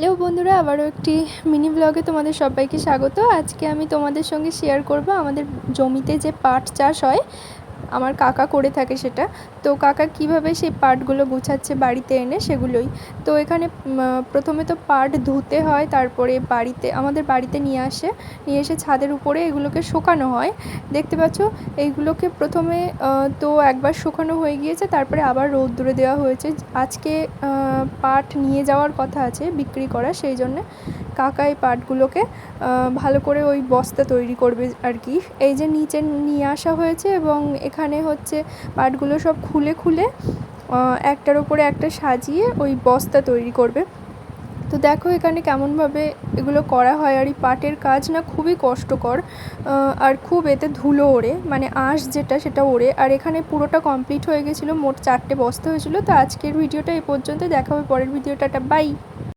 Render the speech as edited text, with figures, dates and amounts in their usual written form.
Hello বন্ধুরা, আবারও একটি মিনি ব্লগে তোমাদের সবাইকে স্বাগত। আজকে আমি তোমাদের সঙ্গে শেয়ার করব আমাদের জমিতে যে পাট চাষ হয়, আমার কাকা করে থাকে সেটা। তো কাকা কিভাবে সেই পাটগুলো গুছাচ্ছে বাড়িতে এনে সেগুলোই। তো এখানে প্রথমে তো পাট ধুতে হয়, তারপরে আমাদের বাড়িতে নিয়ে এসে ছাদের উপরে এগুলোকে শুকানো হয়। দেখতে পাচ্ছ এইগুলোকে প্রথমে তো একবার শুকানো হয়ে গিয়েছে, তারপরে আবার রোদ্দুরে দেওয়া হয়েছে। আজকে পাট নিয়ে যাওয়ার কথা আছে বিক্রি করা, সেই জন্যে কাকা এই পাটগুলোকে ভালো করে ওই বস্তা তৈরি করবে আর কি। এই যে নিচে নিয়ে আসা হয়েছে এবং এখানে হচ্ছে পাটগুলো সব খুলে খুলে একটার ওপরে একটা সাজিয়ে ওই বস্তা তৈরি করবে। তো দেখো এখানে কেমনভাবে এগুলো করা হয়। আর এই পাটের কাজ না খুবই কষ্টকর, আর খুব এতে ধুলো ওড়ে, মানে আঁশ যেটা সেটা ওড়ে। আর এখানে পুরোটা কমপ্লিট হয়ে গেছিলো, মোট 4টে বস্তা হয়েছিল। তো আজকের ভিডিওটা এই পর্যন্ত, দেখা হবে পরের ভিডিওটা। বাই।